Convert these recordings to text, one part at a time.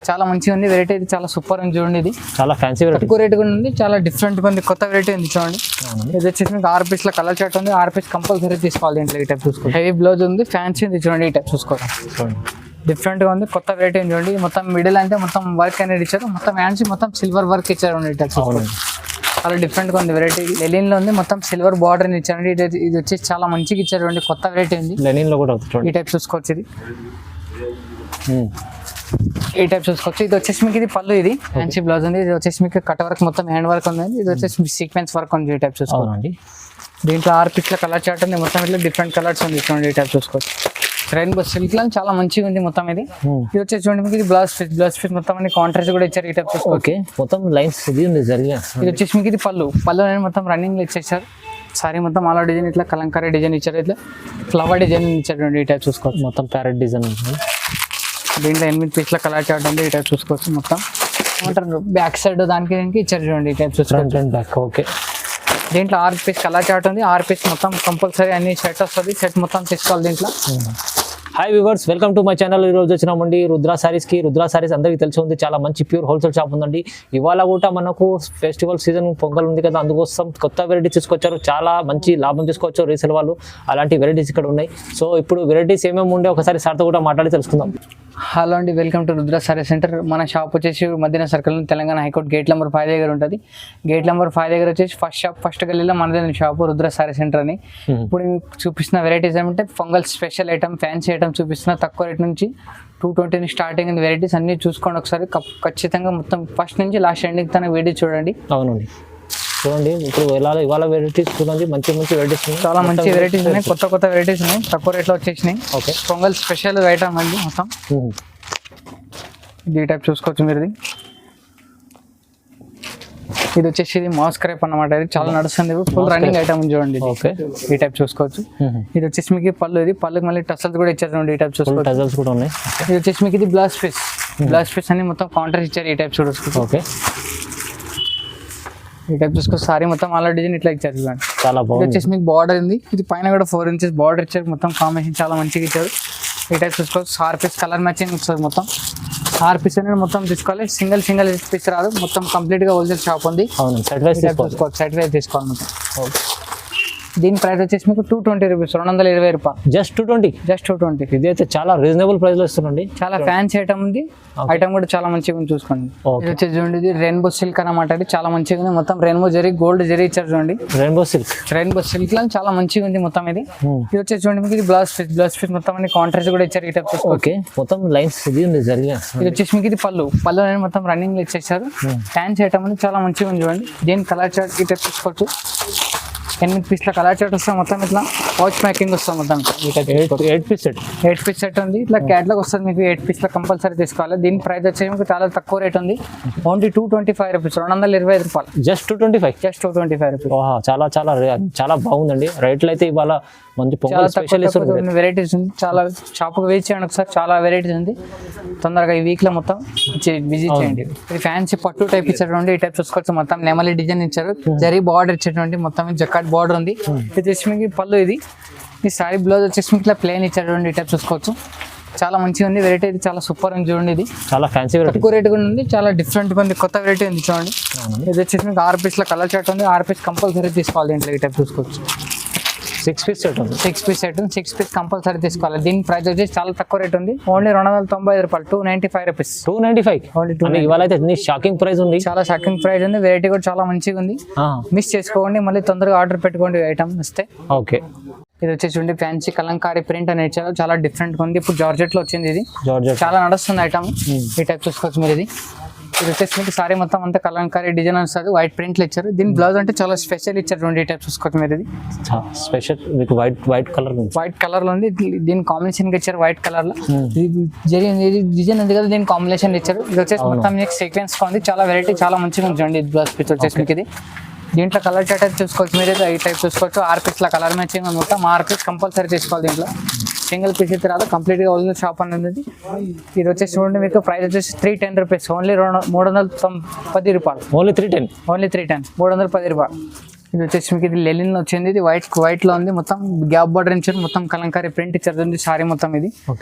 చాలా మంచిగా ఉంది. వెరైటీ అయితే చాలా సూపర్ ఉంది. చూడండి, ఇది చాలా ఫ్యాన్సీ వెరైటీ, తక్కువ రేట్ కూడా ఉంది. చాలా డిఫరెంట్ గా ఉంది, కొత్త వెరైటీ ఉంది. చూడండి, ఇది వచ్చేసి మీకు 6 పీస్ లో కలర్ చార్ట్ ఉంది. 6 పీస్ కంపల్సరీ తీసుకోవాలి. దీంట్లో ఈ టైప్ చూసుకోండి. హెవీ బ్లౌజ్ ఉంది, ఫ్యాన్సీ ఉంది. చూడండి, ఈ టైప్ చూసుకోండి, డిఫరెంట్ గా ఉంది, కొత్త వెరైటీ ఉంది. చూడండి, మొత్తం మిడిల్ అంటే మొత్తం వర్క్ అనేది ఇచ్చారు. మొత్తం హ్యాండ్స్ మొత్తం సిల్వర్ వర్క్ ఇచ్చారు. ఈ టైప్ చూసుకోండి, చాలా డిఫరెంట్ గా ఉంది. వెరైటీ లెనిన్ లో ఉంది, మొత్తం సిల్వర్ బార్డర్ ఇచ్చారు. ఇది వచ్చేసి చాలా మంచిగా ఇచ్చారు. కొత్త వెరైటీ ఉంది. లెనిన్ లో కూడా ఈ టైప్ చూసుకోవచ్చు. ఇది ఈ టైప్ చూసుకోవచ్చు. ఇది వచ్చేసి మీకు ఇది పళ్ళు, ఇది ఫ్యాన్సీ బ్లౌజ్ ఉంది. ఇది వచ్చేసి మీకు కట్ వర్క్ మొత్తం హ్యాండ్ వర్క్ ఉంది. ఇది వచ్చేసి సీక్వెన్స్ వర్క్ ఉంది. ఈ టైప్ చూసుకోండి. దీంట్లో 6 పీస్ల కలర్ చార్ట్ ఉంది. మొత్తం ఇట్లా డిఫరెంట్ కలర్స్ ఉంది. చూడండి, ఈ టైప్ చూసుకోవచ్చు. రెయిన్బో సిల్క్ లో చాలా మంచిగా ఉంది మొత్తం. ఇది వచ్చేసి చూడండి మీకు ఇది బ్లౌజ్ పీస్ మొత్తం అన్ని కాంట్రాస్ట్ కూడా ఇచ్చారు. ఈ టైప్ చూసుకోవచ్చు. మొత్తం లైన్స్ ఇది ఉంది జరిగా. ఇది వచ్చేసి మీకు ఇది పళ్ళు అనేది మొత్తం రన్నింగ్ లో ఇచ్చేసారు. సారీ మొత్తం ఆల్ డిజైన్ ఇట్లా కలంకారీ డిజైన్ ఇచ్చారు. ఇట్లా ఫ్లవర్ డిజైన్ ఇచ్చారు. ఈ టైప్ చూసుకోవచ్చు. మొత్తం ప్యారెట్ డిజైన్ ఉంది. దీంట్లో 8 పీస్ల కలర్ చార్ట్ ఉంది. ఈ టైప్ చూసుకోవచ్చు. మొత్తం బ్యాక్ సైడ్ దానికి ఇచ్చారు. చూడండి, ఈ టైప్ చూసుకోవచ్చు. Back okay. దీంట్లో 6 పీస్ కలర్ చార్ట్ ఉంది. 6 పీస్ మొత్తం కంపల్సరీ అన్ని సెట్ వస్తుంది. సెట్ మొత్తం తీసుకోవాలి దీంట్లో. Hi viewers, welcome to my channel. ఈ రోజు వచ్చినామండి రుద్ర సారీస్కి. రుద్ర సారీస్ అందరికీ తెలిసి ఉంది, చాలా మంచి ప్యూర్ హోల్సేల్ షాప్ ఉందండి. ఇవాళ కూడా మనకు ఫెస్టివల్ సీజన్ పొంగల్ ఉంది కదా, అందుకోసం కొత్త వెరైటీస్ తీసుకొచ్చారు. చాలా మంచి లాభం తీసుకోవచ్చు రీసేల్ వాళ్ళు. అలాంటి వెరైటీస్ ఇక్కడ ఉన్నాయి. సో ఇప్పుడు వెరైటీస్ ఏమేమి ఉండే ఒకసారి సార్తో కూడా మాట్లాడి తెలుసుకుందాం. హలో అండి, welcome to Rudra sorry centre. మన షాప్ వచ్చేసి మధ్యన circle Telangana high court gate number 5 దగ్గర ఉంటుంది. గేట్ నెంబర్ 5 దగ్గర వచ్చేసి ఫస్ట్ గల్లీలో మనదే షాప్ రుద్ర సారీ సెంటర్ అని. ఇప్పుడు మీకు చూపిస్తున్న వెరైటీస్ ఏమంటే pongal special item, fancy item చూపిస్తున్న. తక్కువ రేట్ నుంచి 220 స్టార్టింగ్ వెరైటీస్ అన్ని చూసుకోండి ఒకసారి. ఖచ్చితంగా మొత్తం ఫస్ట్ నుంచి లాస్ట్ ఎండింగ్ తన వీడియో చూడండి. అవునండి, చూడండి. ఇప్పుడు ఇవాళ వెరైటీస్ చూడండి, మంచి వెరైటీస్ ఉన్నాయి. చాలా మంచి వెరైటీస్ ఉన్నాయి, కొత్త వెరైటీస్ ఉన్నాయి, తక్కువ రేట్లో వచ్చేసినాయి. ఓకే, పొంగల్ స్పెషల్ ఐటమ్ అండి మొత్తం. ఇది టైప్ చూసుకోవచ్చు మీరు. ఇది వచ్చేసి ఇది మాస్క్ రేప్ అన్నమాట. ఇది చాలా నడుస్తుంది, ఫుల్ రన్నింగ్ ఐటమ్ చూడండి. ఓకే, ఈ టైప్ చూసుకోవచ్చు. ఇది వచ్చేసి మీకు పళ్ళు, ఇది పళ్ళుకి మళ్ళీ టసల్స్ కూడా ఇచ్చారు. ఈ టైప్ చూసుకోవచ్చు. టసల్స్ కూడా ఉన్నాయి. ఇది వచ్చేసి మీకు ఇది బ్లౌజ్ పీస్ అని మొత్తం కాంట్రాస్ట్ ఇచ్చారు. ఈ టైప్ చూసుకోవచ్చు. ఓకే, ఈ టైప్ చూసుకోవచ్చు. సారీ మొత్తం ఆల్ డిజైన్ ఇట్లా ఇచ్చారు చూడండి, చాలా బాగుంది. ఇది వచ్చేసి మీకు బార్డర్ ఉంది. ఇది పైన కూడా 4 ఇంచెస్ బార్డర్ ఇచ్చారు. మొత్తం కాంబినేషన్ చాలా మంచిగా ఇచ్చారు. ఈ టైప్ చూసుకోవచ్చు. 6 పీస్ కలర్ మ్యాచింగ్ వస్తుంది. మొత్తం 6 పీస్ అనేది మొత్తం తీసుకోవాలి. సింగిల్ పీస్ రాదు. మొత్తం కంప్లీట్ గా హోల్సేల్ షాప్ ఉంది. సెట్ వైస్ తీసుకోవాలి మొత్తం. దీని ప్రైస్ వచ్చేసి మీకు 220 రూపీస్, 220 రూపాయలు. జస్ట్ 220. ఇది అయితే చాలా రీజనబుల్ ప్రైస్ లో ఇస్తుందండి. చాలా ఫ్యాన్సీ ఐటమ్ ఉంది. ఐటమ్ కూడా చాలా మంచిగా ఉంది, చూసుకోండి. ఇది వచ్చేసి చూడండి, ఇది రెయిన్బో సిల్క్ అన్నమాట. ఇది చాలా మంచిగా ఉంది. మొత్తం రెయిన్బో జరీ గోల్డ్ జరీ ఇచ్చారు చూడండి. రెయిన్బో సిల్క్ లో చాలా మంచిగా ఉంది మొత్తం. ఇది వచ్చేసి చూడండి మీకు ఇది బ్లౌజ్ పీస్ మొత్తం అన్ని కాంట్రాస్ట్ కూడా ఇచ్చారు. ఈ టైప్ ఓకే, మొత్తం లైన్స్ ఇది ఉంది జరిగా. ఇది వచ్చేసి మీకు ఇది పళ్ళు అనేది మొత్తం రన్నింగ్ లో ఇచ్చేసారు. ఫ్యాన్సీ ఐటమ్ ఉంది, చాలా మంచిగా ఉంది చూడండి. దీని కలర్ చార్ట్ ఈ టైప్ చూసుకోవచ్చు. 8 పీస్ల కలర్ చార్ట్ వస్తాం. మొత్తం ఇట్లా పౌచ్ ప్యాకింగ్ వస్తాం. మొత్తం 8 పీస్ సెట్ ఉంది. ఇట్లా క్యాట్లాగ్ వస్తుంది మీకు. 8 పీస్ల కంపల్సరీ తీసుకోవాలి. దీని ప్రైస్ వచ్చేసి మీకు చాలా తక్కువ రేట్ ఉంది. ఓన్లీ 225 రూపీస్, 225 రూపాయలు. Just 225 rupees. చాలా చాలా చాలా బాగుందండి. రేట్లు అయితే ఇవాళ మంచి పొంగల్ స్పెషలిస్ట్ వెరైటీస్ ఉంది. చాలా షాప్కి విజిట్ చేయండి ఒకసారి. చాలా వెరైటీస్ ఉంది. తొందరగా ఈ వీక్ లో మొత్తం విజిట్ చేయండి. ఇది ఫ్యాన్సీ పట్టు టైప్ ఇచ్చేటువంటి. ఈ టైప్ చూసుకోవచ్చు. మొత్తం నెమలి డిజైన్ ఇచ్చారు. జరీ బార్డర్ ఇచ్చేటువంటి మొత్తం జకాట్ బార్డర్ ఉంది. ఇది వచ్చేసి మీకు పళ్ళు. ఇది ఈ సారీ బ్లౌజ్ వచ్చేసి మీకు ఇట్లా ప్లేన్ ఇచ్చారు. ఈ టైప్ చూసుకోవచ్చు. చాలా మంచిగా ఉంది. వెరైటీ అయితే చాలా సూపర్ ఉంది చూడండి. ఇది చాలా ఫ్యాన్సీ తక్కువ రేట్ కూడా ఉంది. చాలా డిఫరెంట్ గా ఉంది, కొత్త వెరైటీ ఉంది చూడండి. ఇది వచ్చేసి మీకు 6 పీస్ల కలర్ చార్ట్ ఉంది. 6 పీస్ కంపల్సరీ తీసుకోవాలి. దీంట్లో ఈ టైప్ చూసుకోవచ్చు. 6 పీస్ సెట్ ఉంది. 6 పీస్ కంపల్సరీ తీసుకోవాలి. దీని ప్రైస్ వచ్చేసి చాలా తక్కువ రేట్ ఉంది. ఓన్లీ 295 రూపాయలు, 295 రూపీస్. 295 ఓన్లీ. ఇవాళ అయితే షాకింగ్ ప్రైస్ ఉంది. చాలా షాకింగ్ ప్రైస్ ఉంది. వెరైటీ కూడా చాలా మంచిగా ఉంది. మిస్ చేసుకోండి, మళ్ళీ తొందరగా ఆర్డర్ పెట్టుకోండి ఐటమ్ వస్తే. ఓకే, ఇది వచ్చేసి చూడండి ఫ్యాన్సీ కలంకారీ ప్రింట్ అనేది చాలా డిఫరెంట్ గా ఉంది. ఇప్పుడు జార్జెట్ లో వచ్చింది. ఇది చాలా నడుస్తుంది ఐటమ్. ఈ టైప్ చూసుకోవచ్చు మీరు. ఇది వచ్చేసి మీకు సారీ మొత్తం అంతా కలంకారీ డిజైన్ వస్తుంది. వైట్ ప్రింట్లు ఇచ్చారు. దీని బ్లౌజ్ అంటే చాలా స్పెషల్ ఇచ్చారు. 20 టైప్ చూసుకోవచ్చు మీరు. ఇది స్పెషల్ మీకు వైట్ కలర్ లో ఉంది. దీని కాంబినేషన్ ఇచ్చారు వైట్ కలర్ లో. డిజైన్ ఉంది కదా, దీని కాంబినేషన్ ఇచ్చారు. ఇది వచ్చేసి మొత్తం మీకు సీక్వెన్స్ గా ఉంది. చాలా వెరైటీ, చాలా మంచిగా ఉంది. బ్లౌజ్ పీస్ వచ్చేసి మీకు ఇది. దీంట్లో కలర్ చార్ట్ అయితే చూసుకోవచ్చు మీరు. ఈ టైప్ చూసుకోవచ్చు. 6 పీస్ల కలర్ మ్యాచింగ్ మొత్తం 6 పీస్ కంపల్సరీ తీసుకోవాలి. దీంట్లో సింగిల్ పీస్ అయితే రాదు. కంప్లీట్ గా ఒరిజినల్ షాప్ అనేది. ఇది వచ్చేసి చూడండి మీకు ప్రైస్ వచ్చేసి 310 రూపీస్. ఓన్లీ 310 రూపాయలు. ఓన్లీ 310 310 రూపాయలు. ఇది వచ్చేసి మీకు ఇది లెనిన్ వచ్చింది. ఇది వైట్ లో ఉంది. మొత్తం గ్యాప్ బార్డర్ ఇచ్చారు. మొత్తం కలంకారీ ప్రింట్ ఇచ్చారు సారీ మొత్తం. ఇది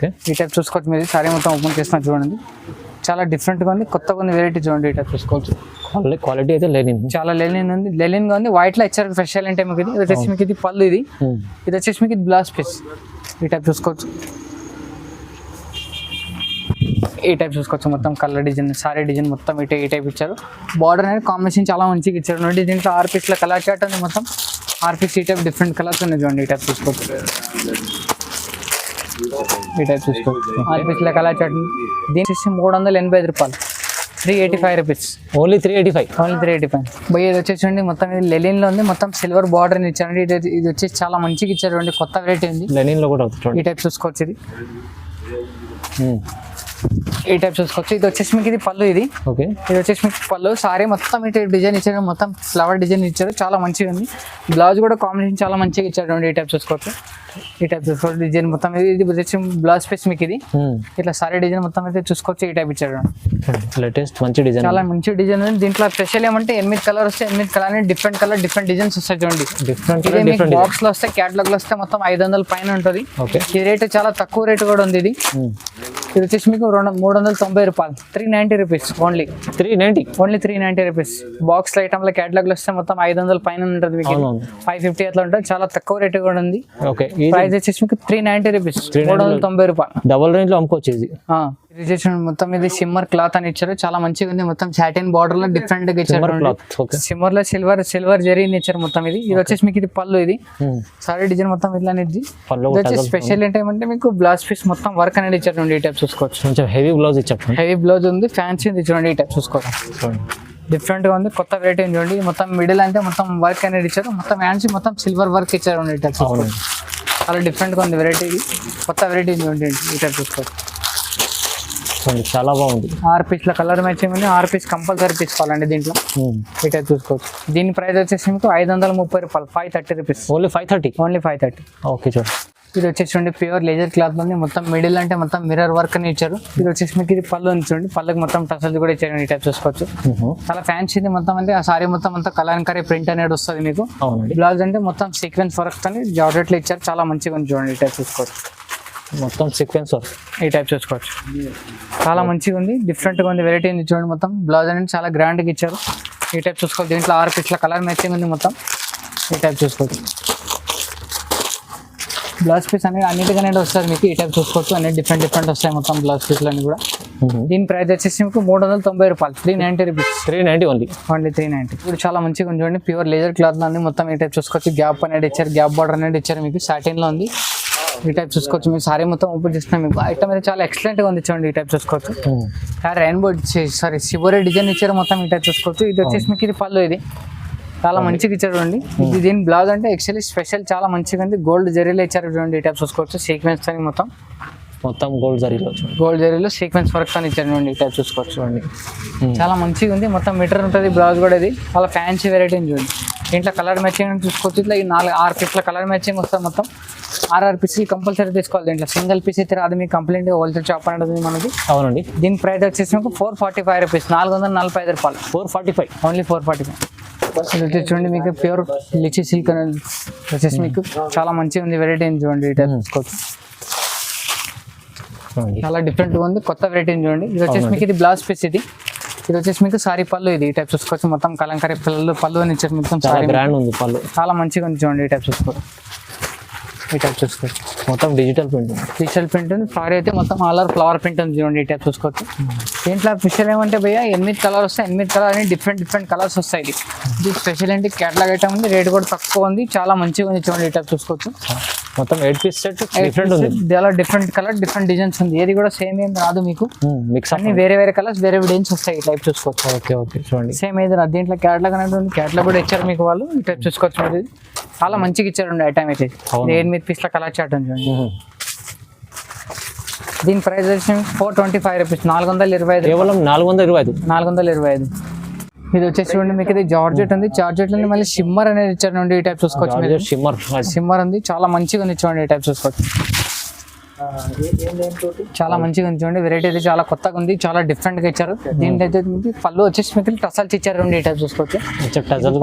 ఈ టైప్ చూసుకోవచ్చు మీరు. సారీ మొత్తం ఓపెన్ చేస్తున్నా చూడండి. చాలా డిఫరెంట్ గా ఉంది, కొత్తగా ఉంది వెరైటీ చూడండి. ఈ టైప్ చూసుకోవచ్చు. క్వాలిటీ అయితే లెనిన్ చాలా లెనిన్ ఉంది, లెనిన్ గా ఉంది. వైట్ లో ఇచ్చారు స్పెషల్ అంటే మీకు ఇది వచ్చేసి మీకు ఇది పళ్ళు, ఇది వచ్చేసి మీకు ఇది బ్లౌజ్ పీస్. ఈ టైప్ చూసుకోవచ్చు. ఈ టైప్ చూసుకోవచ్చు. మొత్తం కలర్ డిజైన్, సారీ డిజైన్ మొత్తం ఈ టైప్ ఇచ్చారు. బార్డర్ అనేది కాంబినేషన్ చాలా మంచిగా ఇచ్చారు చూడండి. దీంట్లో 6 పీస్ల కలర్ చార్ట్ ఉంది. మొత్తం 6 పీస్ ఈ టైప్ డిఫరెంట్ కలర్స్ ఉన్నాయి చూడండి. ఈ టైప్ చూసుకోవచ్చు. ఈ టైప్ చూసుకోవచ్చు. 6 పీస్ల కలర్ చార్ట్. దీని వచ్చేసి 385 రూపాయలు, 385 రూపీస్. ఓన్లీ 385. ఓన్లీ 385. బై ఇది వచ్చేసి మొత్తం ఇది లెనిన్ లో ఉంది. మొత్తం సిల్వర్ బార్డర్ ఇచ్చారండి. ఇది వచ్చేసి చాలా మంచిగా ఇచ్చారు. కొత్త వెరైటీ ఉంది. లెనిన్ లో కూడా అవుతుంది. ఈ టైప్ చూసుకోవచ్చు. ఇది ఈ టైప్ చూసుకోవచ్చు. ఇది వచ్చేసి మీకు ఇది పళ్ళు, ఇది ఓకే. ఇది వచ్చేసి మీకు పళ్ళు. సారీ మొత్తం ఈ టైప్ డిజైన్ ఇచ్చారు. మొత్తం ఫ్లవర్ డిజైన్ ఇచ్చారు. చాలా మంచిగా ఉంది. బ్లౌజ్ కూడా కాంబినేషన్ చాలా మంచిగా ఇచ్చారు. ఈ టైప్ చూసుకోవచ్చు. ఈ టైప్ చూసుకోవచ్చు. డిజైన్ మొత్తం ఇది వచ్చేసి బ్లౌజ్ పీస్ మీకు ఇది ఇట్లా సారీ డిజైన్ మొత్తం అయితే చూసుకోవచ్చు. ఈ టైప్ ఇచ్చారు. లేటెస్ట్ మంచి డిజైన్, చాలా మంచి డిజైన్ ఉంది. దీంట్లో స్పెషల్ ఏమంటే 8 కలర్ వస్తాయి. 8 colour different colour different designs వస్తాయి చూడండి. డిఫరెంట్ బాక్స్ లో వస్తాయి, క్యాటలాగ్ లో వస్తే మొత్తం 500 పైన ఉంటుంది. ఈ రేట్ చాలా తక్కువ రేట్ కూడా ఉంది. ఇది వచ్చేసి మీకు 390 రూపాయలు, 390 rupees only. 390 only 390 rupees. Box లో ఐటమ్ లో క్యాటలాగ్ లో వస్తే మొత్తం 500 పైన ఉంటుంది మీకు. 550 అట్లా ఉంటుంది. చాలా తక్కువ రేట్ కూడా ఉంది. ప్రైస్ వచ్చేసి మీకు 390 రూపీస్, 390 రూపాయలు. డబుల్ రేంజ్ లో అమ్ముకోవచ్చు ఇది. ఇది చేసి మొత్తం ఇది సిమ్మర్ క్లాత్ అని ఇచ్చారు. చాలా మంచిగా ఉంది. మొత్తం సాటిన్ బార్డర్ లో డిఫరెంట్ గా ఇచ్చారు. సిమ్మర్ లో సిల్వర్ జరీని ఇచ్చారు మొత్తం. ఇది వచ్చేసి మీకు ఇది పళ్ళు, ఇది సారీ డిజైన్ మొత్తం ఇట్లా అనేది. స్పెషల్ ఏంటంటే మీకు బ్లౌజ్ పీస్ మొత్తం వర్క్ అనేది ఇచ్చారు. ఈ టైప్ చూసుకోవచ్చు. కొంచెం హెవీ బ్లౌజ్ ఇచ్చారు. హెవీ బ్లౌజ్ ఉంది, ఫ్యాన్సీ ఉంది చూడండి. ఈ టైప్ చూసుకోవచ్చు. డిఫరెంట్ గా ఉంది, కొత్త వెరైటీ చూడండి. మొత్తం మిడిల్ అంటే మొత్తం వర్క్ అనేది ఇచ్చారు. మొత్తం ఫ్యాన్సీ మొత్తం సిల్వర్ వర్క్ ఇచ్చారు. ఈ టైప్ చాలా డిఫరెంట్ గా ఉంది వెరైటీ. కొత్త వెరైటీ చూడండి. ఈ టైప్ చూసుకోవచ్చు. చాలా బాగుంది. 6 పీస్ల కలర్ మ్యాచింగ్ ఉంది. 6 పీస్ కంపల్సరీ తీసుకోవాలండి దీంట్లో. ఈ టైప్ చూసుకోవచ్చు. దీని ప్రైస్ వచ్చేసి మీకు 530 రూపాయలు, 530 రూపీస్. ఓన్లీ 530. ఓన్లీ 530. ఓకే చూడండి. ఇది వచ్చేసి ప్యూర్ లేజర్ క్లాత్ ఉంది. మొత్తం మిడిల్ అంటే మొత్తం మిర్రర్ వర్క్ అని ఇచ్చారు. ఇది వచ్చేసి మీకు ఇది పళ్ళు ఉంది చూడండి. పళ్ళకి మొత్తం టసల్స్ కూడా ఇచ్చారు. ఈ టైప్ చూసుకోవచ్చు. చాలా ఫ్యాన్సీ ఉంది మొత్తం. అంటే ఆ సారీ మొత్తం అంతా కలంకారీ ప్రింట్ అనేది వస్తుంది మీకు. బ్లౌజ్ అంటే మొత్తం సీక్వెన్స్ వర్క్ అని జార్జెట్ లో ఇచ్చారు. చాలా మంచిగా ఉంది చూడండి. ఈ టైప్ చూసుకోవచ్చు. మొత్తం సీక్వెన్స్ వర్క్. ఈ టైప్ చూసుకోవచ్చు. చాలా మంచిగా ఉంది, డిఫరెంట్ గా ఉంది వెరైటీ ఉంది చూడండి. మొత్తం బ్లౌజ్ అనేది చాలా గ్రాండ్ గా ఇచ్చారు. ఈ టైప్ చూసుకోవచ్చు. దీంట్లో 6 పీస్ల కలర్ మ్యాచింగ్ ఉంది మొత్తం. ఈ టైప్ చూసుకోవచ్చు. బ్లౌజ్ పీస్ అనేది అన్నిటిగానే వస్తుంది మీకు. ఈ టైప్ చూసుకోవచ్చు. అన్ని డిఫరెంట్ వస్తాయి మొత్తం బ్లౌజ్ పీస్లు అన్ని కూడా. దీని ప్రైస్ వచ్చేసి మీకు 390 రూపాయలు, 390 రూపీస్. 390 ఓన్లీ 390. ఇప్పుడు చాలా మంచిగా ఉంది చూడండి. ప్యూర్ లేజర్ క్లాత్ లో ఉంది మొత్తం. ఈ టైప్ చూసుకోవచ్చు. గ్యాప్ అనేది ఇచ్చారు, గ్యాప్ బార్డర్ అనేది ఇచ్చారు మీకు. సాటిన్ లో ఉంది. ఈ టైప్ చూసుకోవచ్చు. మీరు సారీ మొత్తం ఓపెన్ చేస్తున్నాం మీకు. ఐటమ్ అయితే చాలా ఎక్సలెంట్ గా ఉంది చూడండి. ఈ టైప్ చూసుకోవచ్చు. రెయిన్బో శివరే డిజైన్ ఇచ్చారు మొత్తం. ఈ టైప్ చూసుకోవచ్చు. ఇది వచ్చేసి మీకు ఇది పళ్ళు, ఇది చాలా మంచిగా ఇచ్చారు చూడండి. ఇది దీని బ్లౌజ్ అంటే యాక్చువల్లీ స్పెషల్ చాలా మంచిగా ఉంది. గోల్డ్ జరీలో ఇచ్చారు చూడండి. ఈ టైప్ చూసుకోవచ్చు. సీక్వెన్స్ అని మొత్తం గోల్డ్ జరీలో, గోల్డ్ జరీలో సీక్వెన్స్ వర్క్ అని ఇచ్చారు చూడండి. ఈ టైప్ చూసుకోవచ్చు చూడండి. చాలా మంచిగా ఉంది. మొత్తం మీటర్ ఉంటుంది బ్లౌజ్ కూడా. ఇది చాలా ఫ్యాన్సీ వెరైటీ చూడండి. దీంట్లో కలర్ మ్యాచింగ్ చూసుకోవచ్చు. ఇట్లా ఈ 6 పీస్ల కలర్ మ్యాచింగ్ వస్తుంది మొత్తం. 6 పీసులు కంపల్సరీ తీసుకోవాలి. దీంట్లో సింగిల్ పీస్ అయితే రాదు మీకు. కంప్లీట్ హోల్సేల్ షాప్ అనేది మనది. అవునండి. దీని ప్రైస్ వచ్చేసి మీకు 445 రూపీస్, 445 రూపాయలు. 445 ఓన్లీ 445. ఇది చూడండి మీకు ప్యూర్ లిచీ సిల్క్ అనేది వచ్చేసి మీకు చాలా మంచిగా ఉంది వెరైటీ చూడండి. ఈ టైప్ తీసుకోవచ్చు. చాలా డిఫరెంట్ గా ఉంది, కొత్త వెరైటీ చూడండి. ఇది వచ్చేసి మీకు ఇది బ్లౌజ్ పీస్. ఇది వచ్చేసి మీకు సారీ పళ్ళు. ఇది ఈ టైప్ చూసుకోవచ్చు. మొత్తం కలంకారీ పళ్ళు అని ఇచ్చారు మొత్తం. చాలా గ్రాండ్ ఉంది పళ్ళు. చాలా మంచిగా ఉంది చూడండి. ఈ టైప్ చూసుకోవచ్చు. ఈ టైప్ చూసుకోవచ్చు. మొత్తం డిజిటల్ ప్రింట్ ఉంది. సారీ అయితే మొత్తం ఆల్ ఓవర్ ఫ్లవర్ ప్రింట్ ఉంది చూడండి. ఈ టైప్ చూసుకోవచ్చు. దీంట్లో స్పెషల్ ఏమంటే భయ్య 8 కలర్ వస్తాయి. 8 కలర్ అని డిఫరెంట్ కలర్స్ వస్తాయి. ఇది స్పెషల్ ఏంటి క్యాటలాగ్ ఐటమ్ ఉంది. రేట్ కూడా తక్కువ ఉంది. చాలా మంచిగా ఉంది చూడండి. ఈ టైప్ చూసుకోవచ్చు. మొత్తం 8 పీస్ సెట్ డిఫరెంట్ ఉంది. చాలా డిఫరెంట్ కలర్ డిఫరెంట్ డిజైన్స్ ఉంది. ఏది కూడా సేమ్ ఏం రాదు మీకు. మిక్స్ అన్ని వేరే కలర్స్ వేరే డిజైన్స్ వస్తాయి. ఈ టైప్ చూసుకోవచ్చు. ఓకే చూడండి. సేమ్ ఏది రాదు. దీంట్లో క్యాటలాగ్ అనేది ఉంది. క్యాటలాగ్ కూడా ఇచ్చారు మీకు వాళ్ళు. ఈ టైప్ చూసుకోవచ్చు. మీరు చాలా మంచిగా ఇచ్చారు ఐటమ్ అయితే. 8 పీస్ల కలర్ చార్ట్ ఉంది చూడండి. దీని ప్రైస్ వచ్చి 425 రూపీస్, 425. కేవలం 425. 425. ఇది వచ్చేసి చూడండి మీకు ఇది జార్జెట్ ఉంది. జార్జెట్ లో మళ్ళీ షిమ్మర్ అనేది ఇచ్చారు. ఈ టైప్ చూసుకోవచ్చు. షిమ్మర్ ఉంది. చాలా మంచిగా ఉంది చూడండి. ఈ టైప్ చూసుకోవచ్చు. చాలా మంచిగా ఉంది చూడండి, వెరైటీ అయితే చాలా కొత్తగా ఉంది, చాలా డిఫరెంట్ గా ఇచ్చారు. దీంట్లో అయితే మీకు పళ్ళు వచ్చేసి మీకు టసల్స్ ఇచ్చారు, ఈ టైప్ చూసుకోవచ్చు.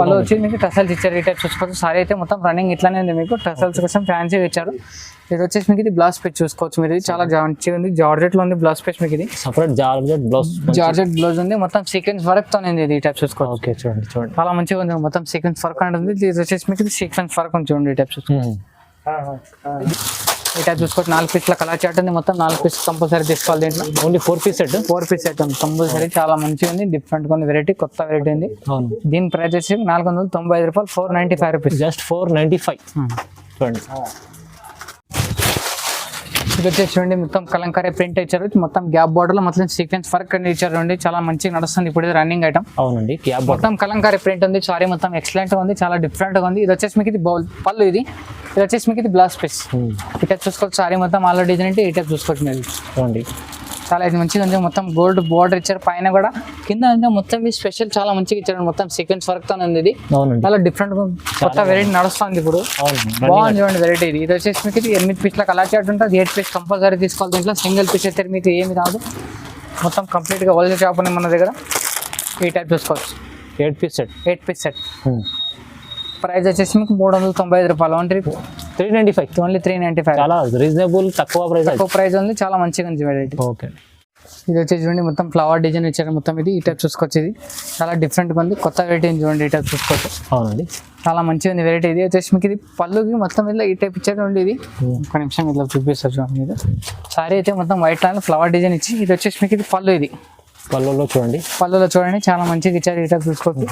పళ్ళు వచ్చి మీకు టసల్స్ ఇచ్చారు, ఈ టైప్ చూసుకోవచ్చు. సారీ అయితే మొత్తం రన్నింగ్ ఇట్లానే ఉంది, మీకు టసల్స్ కోసం ఫ్యాన్సీ ఇచ్చారు. ఇది వచ్చేసి మీకు ఇది బ్లౌజ్ పీస్ చూసుకోవచ్చు మీరు, ఇది చాలా మంచిగా ఉంది, జార్జెట్ లో ఉంది బ్లౌజ్ పీస్. మీకు ఇది సపరేట్ జార్జెట్ బ్లౌజ్ ఉంది, మొత్తం సీక్వెన్స్ వర్క్ తో ఉంది, ఇది టైప్ చూసుకోవచ్చు. ఓకే చూడండి చూడండి చాలా మంచిగా ఉంది, మొత్తం సీక్వెన్స్ వర్క్ ఉంటుంది. ఇది వచ్చేసి మీకు ఇది సీక్వెన్స్ వర్క్ ఉంది చూడండి, ఈ టైప్ చూసుకోవచ్చు. ఈ టైప్ చూసుకోవచ్చు. 4 పీస్ల కలర్ చార్ట్ ఉంది, మొత్తం 4 పీస్ కంపల్సరీ తీసుకోవాలి. దీంట్లో only 4 piece set 4 piece set ఉంది కంపల్సరీ, చాలా మంచిగా ఉంది, డిఫరెంట్ గా ఉంది, వెరైటీ కొత్త వెరైటీ ఉంది. దీని ప్రైస్ వచ్చి 495 రూపాయలు, 495 రూపీస్, జస్ట్ 495 చూడండి. ఇది వచ్చేసి చూడండి మొత్తం కలంకారీ ప్రింట్ ఇచ్చారు, మొత్తం గ్యాప్ బార్డర్ లో మొత్తం సీక్వెన్స్ వర్క్ అని ఇచ్చారు చూడండి, చాలా మంచిగా నడుస్తుంది ఇప్పుడు, ఇది రన్నింగ్ ఐటమ్. అవునండి, మొత్తం కలంకారీ ప్రింట్ ఉంది, సారీ మొత్తం ఎక్సలెంట్ గా ఉంది, చాలా డిఫరెంట్ గా ఉంది. ఇది వచ్చేసి మీకు ఇది పళ్ళు, ఇది వచ్చేసి మీకు ఇది బ్లౌజ్ పీస్. ఈ టైప్ చూసుకోవచ్చు, సారీ మొత్తం ఆల్ డిజైన్ అంటే ఈ టైప్ చూసుకోవచ్చు మీరు చూడండి. చాలా ఇది మంచిగా ఉంది, మొత్తం గోల్డ్ బార్డర్ ఇచ్చారు, పైన కూడా కింద అంటే మొత్తం ఈ స్పెషల్ చాలా మంచిగా ఇచ్చారు, మొత్తం సీక్వెన్స్ వర్క్ తో ఉంది. ఇది చాలా డిఫరెంట్ కొత్త వెరైటీ నడుస్తుంది ఇప్పుడు, బాగుంది చూడండి వెరైటీ. ఇది వచ్చేసి మీకు ఇది 8 పీస్ల కలర్ చార్ట్ ఉంటుంది, 8 పీస్ కంపల్సరీ తీసుకోవాలి. దీంట్లో సింగిల్ పీస్ అయితే మీకు ఏమి రాదు, మొత్తం కంప్లీట్ గా హోల్సేల్ షాప్ ఉంది మన దగ్గర. ఈ టైప్ చూసుకోవచ్చు, 8 పీస్ సెట్ ప్రైస్ వచ్చేసి మీకు 395 రూపాయలు, ఓన్లీ 395, ఓన్లీ 395. చాలా రీజనబుల్, తక్కువ ప్రైస్ ఉంది, చాలా మంచిగా ఉంది వెరైటీ. ఓకే, ఇది వచ్చేసి చూడండి మొత్తం ఫ్లవర్ డిజైన్ ఇచ్చారు, మొత్తం ఇది ఈ టైప్ చూసుకోవచ్చు. ఇది చాలా డిఫరెంట్ గా ఉంది, కొత్త వెరైటీ చూడండి, ఈ టైప్ చూసుకోవచ్చు. అవునండి, చాలా మంచిగా ఉంది వెరైటీ. ఇది వచ్చేసి మీకు ఇది పళ్ళుకి మొత్తం ఇట్లా ఈ టైప్ ఇచ్చారు చూడండి. ఇది ఒక నిమిషం ఇట్లా చూపిస్తారు చూడండి. ఇది సారీ అయితే మొత్తం వైట్ లైన్ ఫ్లవర్ డిజైన్ ఇచ్చి, ఇది వచ్చేసి మీకు ఇది పళ్ళు, ఇది పళ్ళులో చూడండి చాలా మంచిగా ఇచ్చారు, ఈ టైప్ చూసుకోవచ్చు.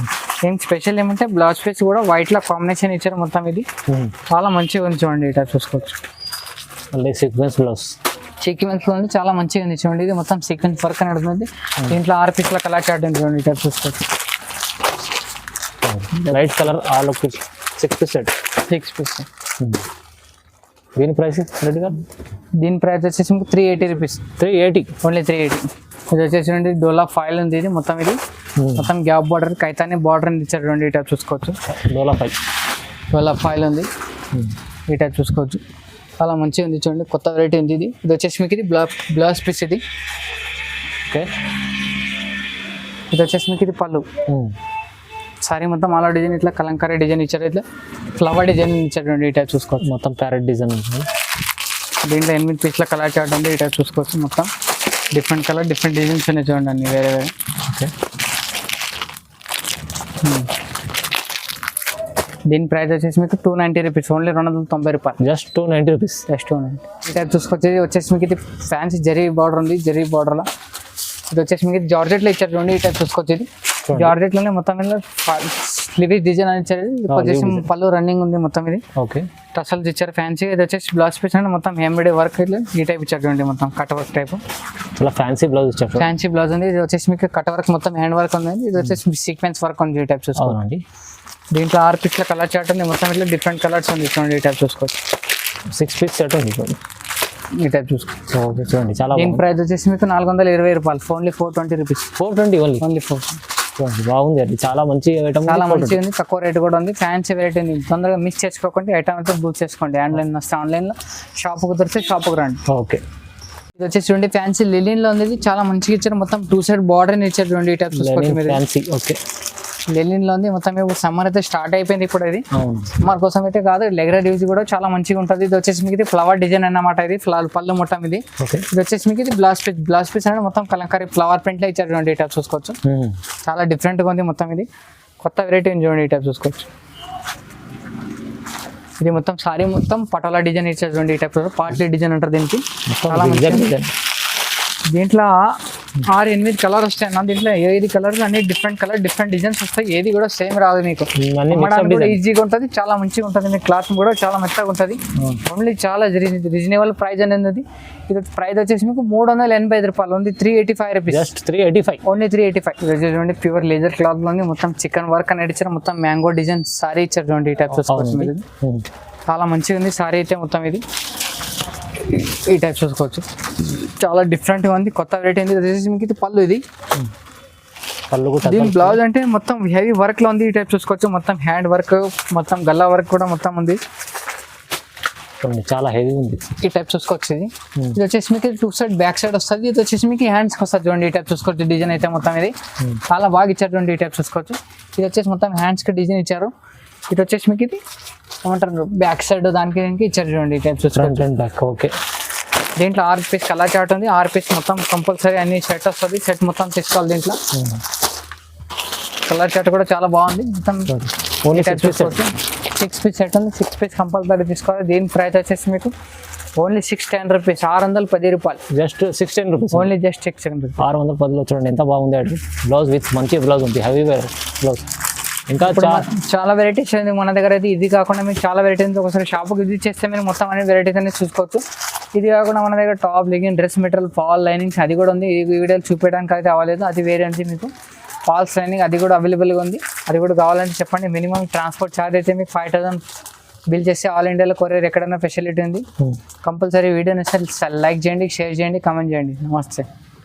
ఏం స్పెషల్ ఏమంటే బ్లౌజ్ పీస్ కూడా వైట్ లా కాంబినేషన్ ఇచ్చారు మొత్తం, ఇది చాలా మంచిగా ఉంది చూడండి, ఈ టైప్ చూసుకోవచ్చు. సీక్వెన్స్ బ్లౌజ్ సీక్వెన్స్ లో ఉంది, చాలా మంచిగా ఉంది చూడండి. ఇది మొత్తం సీక్వెన్స్ వర్క్ అని నడుతుంది, దీంట్లో 6 పీస్ల కలర్ చార్ట్ ఉంది చూడండి, ఈ టైప్ చూసుకోవచ్చు. Light colour all 6 piece set. దీని ప్రైస్ రెడీ గారు? దీని ప్రైస్ వచ్చేసి మీకు 380 రూపీస్, 380 ఓన్లీ 380. ఇది వచ్చేసి చూడండి డోలా ఫైల్ ఉంది, ఇది మొత్తం ఇది మొత్తం గ్యాప్ బార్డర్ కైతాని బార్డర్ అని ఇచ్చారు చూడండి, ఈ టైప్ చూసుకోవచ్చు. డోలా ఫైల్ ఉంది, ఈ టైప్ చూసుకోవచ్చు, చాలా మంచిగా ఉంది చూడండి, కొత్త వెరైటీ ఉంది. ఇది వచ్చేసి మీకు ఇది బ్లౌజ్ పీస్. ఇది ఓకే, ఇది వచ్చేసి మీకు ఇది పళ్ళు. సారీ మొత్తం అలా డిజైన్ ఇట్లా కలంకారీ డిజైన్ ఇచ్చారు, ఇట్లా ఫ్లవర్ డిజైన్ ఇచ్చారు చూడండి, ఈ టైప్ చూసుకోవచ్చు. మొత్తం ప్యారెట్ డిజైన్ ఉంది, దీంట్లో 8 పీస్ల కలర్ చార్ట్ ఉంది, ఈ టైప్ చూసుకోవచ్చు. మొత్తం డిఫరెంట్ కలర్ డిఫరెంట్ డిజైన్స్ ఉన్నాయి చూడండి, అన్ని వేరే వేరే. ఓకే, దీని ప్రైస్ వచ్చేసి మీకు 290 రూపీస్, ఓన్లీ 290 రూపాయలు, జస్ట్ 290 రూపీస్, జస్ట్ 290. ఈ టైప్ చూసుకొచ్చేది వచ్చేసి మీకు ఇది ఫ్యాన్సీ జరీ బార్డర్ ఉంది, జరీ బార్డర్లో ఇది వచ్చేసి మీకు జార్జెట్లో ఇచ్చారు చూడండి, ఈ టైప్ చూసుకొచ్చేది. జార్జెట్లోనే మొత్తం స్లీవ్స్ డిజైన్ అని ఇచ్చారు, వచ్చేసి పళ్ళు రన్నింగ్ ఉంది మొత్తం. ఇది ఓకే, టసల్స్ ఇచ్చారు ఫ్యాన్సీ. ఇది వచ్చేసి బ్లౌజ్ పీస్ అంటే మొత్తం ఎంబ్రాయిడరీ వర్క్ ఇట్లా ఈ టైప్ ఇచ్చారు చూడండి, మొత్తం కట్ వర్క్ టైప్, చాలా ఫ్యాన్సీ బ్లౌజ్ ఇచ్చారు. ఫ్యాన్సీ బ్లౌజ్ ఉంది, ఇది వచ్చేసి మీకు కట్ వర్క్ మొత్తం హ్యాండ్ వర్క్ ఉంది, ఇది వచ్చేసి సీక్వెన్స్ వర్క్ ఉంది, ఈ టైప్ చూసుకోండి. దీంట్లో 6 పీస్ల కలర్ చార్ట్ ఉంది, మొత్తం ఇట్లా డిఫరెంట్ కలర్స్ ఉంది చూడండి, ఈ టైప్ చూసుకోవచ్చు. 6 పీస్ సెట్ ఉంది చూడండి, ఈ టైప్ చూసుకోవచ్చు. ఓకే చూడండి, చాలా దీని ప్రైస్ వచ్చేసి మీకు 420 రూపాయలు, ఓన్లీ 420 రూపీస్, 420 ఓన్లీ 4. బాగుంది, అది చాలా మంచి ఐటమ్, చాలా మంచిగా ఉంది, తక్కువ రేట్ కూడా ఉంది, ఫ్యాన్సీ వెరైటీ ఉంది. తొందరగా మిస్ చేసుకోకండి, ఐటమ్ అయితే బుక్ చేసుకోండి. ఆన్లైన్ వస్తే ఆన్లైన్లో, షాప్కి కుదిరితే షాప్కి రండి. ఓకే, ఇది వచ్చేసి చూడండి ఫ్యాన్సీ లిలిన్ లో ఉంది, చాలా మంచిగా ఇచ్చారు, మొత్తం 2 సైడ్ బార్డర్ ఇచ్చారు చూడండి, ఈ టైప్ చూసుకోండి. ఫ్యాన్సీ ఓకే, లిలిన్ లో ఉంది మొత్తం. ఇప్పుడు సమ్మర్ అయితే స్టార్ట్ అయిపోయింది, ఇప్పుడు ఇది సమ్మర్ కోసం అయితే కాదు, రెగ్యులర్ యూజ్ కూడా చాలా మంచిగా ఉంటుంది. ఇది వచ్చేసి మీకు ఇది ఫ్లవర్ డిజైన్ అన్నమాట, ఇది పళ్ళు మొత్తం. ఇది వచ్చేసి మీకు ఇది బ్లౌజ్ పీస్ అంటే మొత్తం కలంకారీ ఫ్లవర్ ప్రింట్ లో ఇచ్చారు చూడండి, ఈ టైప్ చూసుకోవచ్చు. చాలా డిఫరెంట్ గా ఉంది మొత్తం, ఇది కొత్త వెరైటీ ఉంది చూడండి, ఈ టైప్ చూసుకోవచ్చు. ఇది మొత్తం సారీ మొత్తం పటోలా డిజైన్ ఇచ్చారు చూడండి, ఈ టైప్ పార్ట్లీ డిజైన్ అంటారు దీనికి. చాలా మంచిగా దీంట్లో 6-8 కలర్ వస్తాయి అన్న, దీంట్లో 7 కలర్స్ అన్ని డిఫరెంట్ కలర్ డిఫరెంట్ డిజైన్స్ వస్తాయి, ఏది కూడా సేమ్ రాదు మీకు, కూడా ఈజీగా ఉంటుంది, చాలా మంచిగా ఉంటుంది. మీ క్లాత్ కూడా చాలా మెత్తగా ఉంటుంది, ఓన్లీ చాలా రీజనబుల్ ప్రైస్ అనేది. ఇది ప్రైస్ వచ్చేసి మీకు 385 రూపాయలు, ఓన్లీ 385 రూపీస్, జస్ట్ 385, ఓన్లీ 385. చూడండి ప్యూర్ లేజర్ క్లాత్ లోని మొత్తం చికెన్ వర్క్ అనేది ఇచ్చారు, మొత్తం మ్యాంగో డిజైన్ సారీ ఇచ్చారు చూడండి, ఈ టైప్ చూసుకోవచ్చు మీరు. చాలా మంచిగా ఉంది సారీ అయితే మొత్తం, ఇది ఈ టైప్ చూసుకోవచ్చు, చాలా డిఫరెంట్గా ఉంది, కొత్త వెరైటీ ఉంది. మీకు ఇది పళ్ళు, ఇది పళ్ళు. దీని బ్లౌజ్ అంటే మొత్తం హెవీ వర్క్ లో ఉంది, ఈ టైప్ చూసుకోవచ్చు, మొత్తం హ్యాండ్ వర్క్, మొత్తం గల్లా వర్క్ కూడా మొత్తం ఉంది. చూడండి చాలా హెవీ ఉంది. ఈ టైప్ చూసుకోవచ్చు. ఇది వచ్చేసి మీకు 2 సైడ్ బ్యాక్ సైడ్ వస్తుంది. ఇది వచ్చేసి మీకు హ్యాండ్స్కి వస్తుంది చూడండి. ఈ టైప్ చూసుకోవచ్చు. డిజైన్ అయితే మొత్తం ఇది చాలా బాగా ఇచ్చారు చూడండి. ఈ టైప్ చూసుకోవచ్చు. ఇది వచ్చేసి మొత్తం హ్యాండ్స్కి డిజైన్ ఇచ్చారు. ఇది వచ్చేసి మీకు ఇది ఏమంటారు బ్యాక్ సైడ్ దానికి ఇచ్చారు చూడండి. ఈ టైప్ చూసుకోవచ్చు. Front back okay. దీంట్లో 6 పీస్ కలర్ చార్ట్ ఉంది. 6 పీస్ మొత్తం కంపల్సరీ అన్ని సెట్ వస్తుంది. సెట్ మొత్తం తీసుకోవాలి. దీంట్లో కలర్ చార్ట్ కూడా చాలా బాగుంది. మొత్తం ఓన్లీ టైప్ చూసుకోవచ్చు. 6 పీస్ సెట్ ఉంది. 6 పీస్ కంపల్సరీ తీసుకోవాలి. దీని ప్రైస్ వచ్చేసి మీకు ఓన్లీ 610 రూపీస్, 610 రూపాయలు. Just 16 rupees only just 610 rupees. 610లో చూడండి ఎంత బాగుంది. అది బ్లౌజ్ విత్ మంచి బ్లౌజ్ ఉంది. Heavy blouse. ఇంకా చాలా వెరైటీస్ ఉంది మన దగ్గర అయితే. ఇది కాకుండా మీకు చాలా వెరైటీస్ ఉంది. ఒకసారి షాప్కి విజిట్ చేస్తే మీరు మొత్తం అన్ని వెరైటీస్ అనేది చూసుకోవచ్చు. ఇది కాకుండా మన దగ్గర top, legging, dress material, fall linings అది కూడా ఉంది. ఈ వీడియోలు చూపించడానికి అయితే అవ్వలేదు. అది వేరే ఉంది మీకు. ఫాల్స్ లైనింగ్ అది కూడా అవైలబుల్గా ఉంది. అది కూడా కావాలంటే చెప్పండి. మినిమం ట్రాన్స్పోర్ట్ ఛార్జ్ అయితే మీకు 5000 బిల్ చేస్తే ఆల్ ఇండియాలో కొరియర్ ఎక్కడైనా ఫెసిలిటీ ఉంది. కంపల్సరీ వీడియోని లైక్ చేయండి, షేర్ చేయండి, కామెంట్ చేయండి. నమస్తే.